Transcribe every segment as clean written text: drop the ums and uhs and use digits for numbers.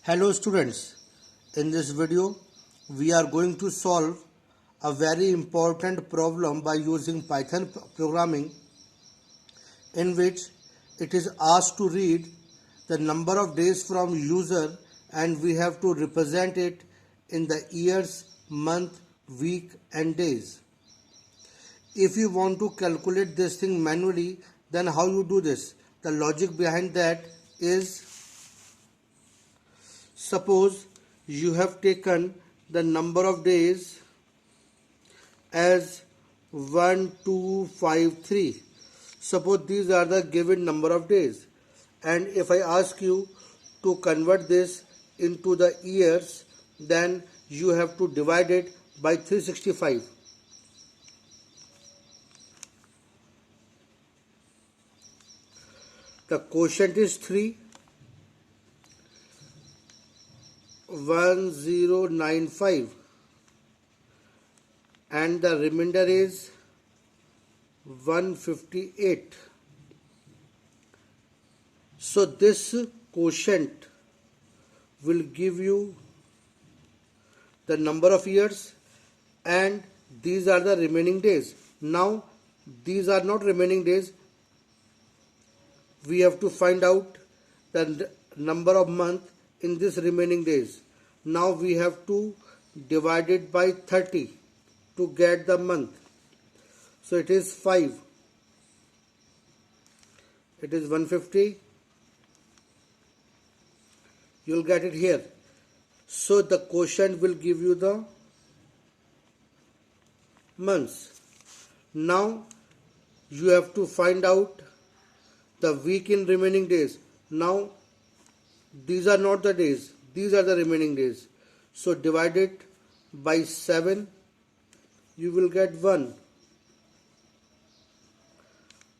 Hello students, in this video we are going to solve a very important problem by using Python programming in which it is asked to read the number of days from user and we have to represent it in the years, month, week and days. If you want to calculate this thing manually, then how you do this? The logic behind that is, suppose you have taken the number of days as 1, 2, 5, 3. Suppose these are the given number of days, and if I ask you to convert this into the years, then you have to divide it by 365. The quotient is 3, 1095 and the remainder is 158. So this quotient will give you the number of years and these are the remaining days. Now these are not remaining days. We have to find out the number of month in this remaining days. Now we have to divide it by 30 to get the month. So it is 5. It is 150. You will get it here. So the quotient will give you the months. Now you have to find out the week in remaining days. Now these are not the days, these are the remaining days. So divide it by 7, you will get 1.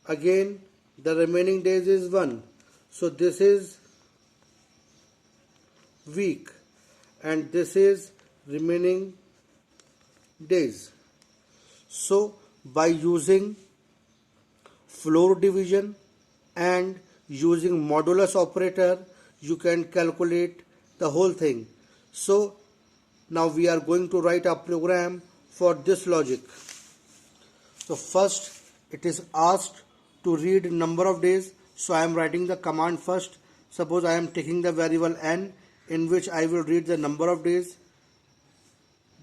Again the remaining days is 1. So this is week and this is remaining days. So by using floor division and using modulus operator, you can calculate the whole thing. So now we are going to write a program for this logic. So first it is asked to read number of days. So I am writing the command first. Suppose I am taking the variable n in which I will read the number of days.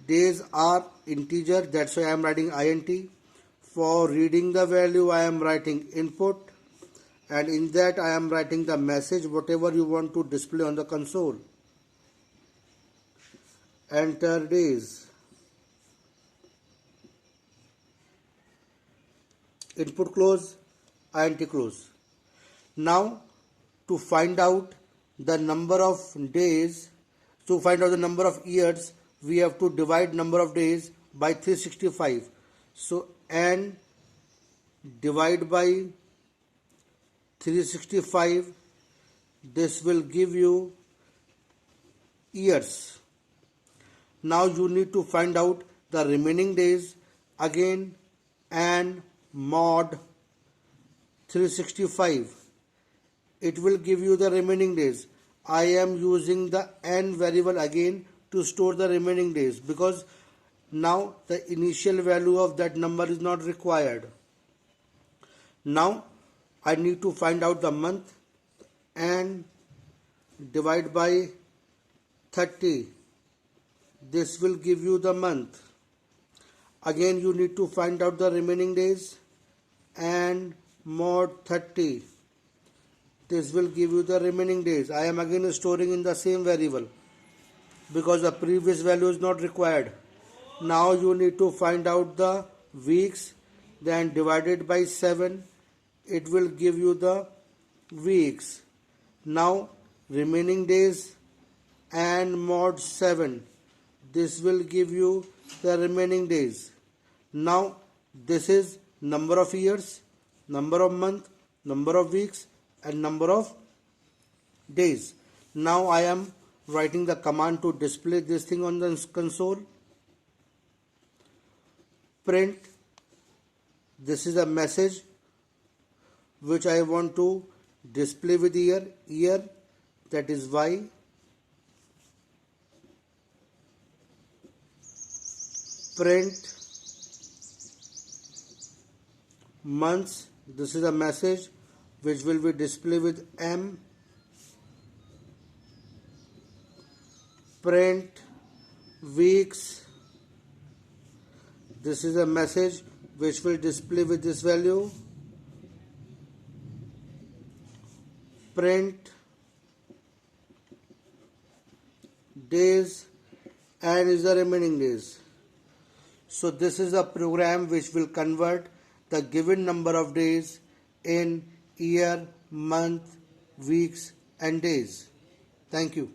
Days are integer, that's why I am writing int. For reading the value I am writing input, and in that I am writing the message whatever you want to display on the console. Enter days. Input close, int close. Now to find out the number of days, to find out the number of years, we have to divide number of days by 365. So n divide by 365, this will give you years. Now you need to find out the remaining days. Again n mod 365, it will give you the remaining days. I am using the n variable again to store the remaining days because now the initial value of that number is not required. Now I need to find out the month and divide by 30. This will give you the month. Again you need to find out the remaining days and mod 30. This will give you the remaining days. I am again storing in the same variable because the previous value is not required. Now you need to find out the weeks, then divided by 7. It will give you the weeks. Now remaining days and mod 7. This will give you the remaining days. Now this is number of years, number of month, number of weeks and number of days. Now I am writing the command to display this thing on the console. Print. This is a message which I want to display with year, that is y, print months. This is a message which will be displayed with M. Print weeks. This is a message which will display with this value. Print days, and is the remaining days. So this is a program which will convert the given number of days in year, month, weeks and days. Thank you.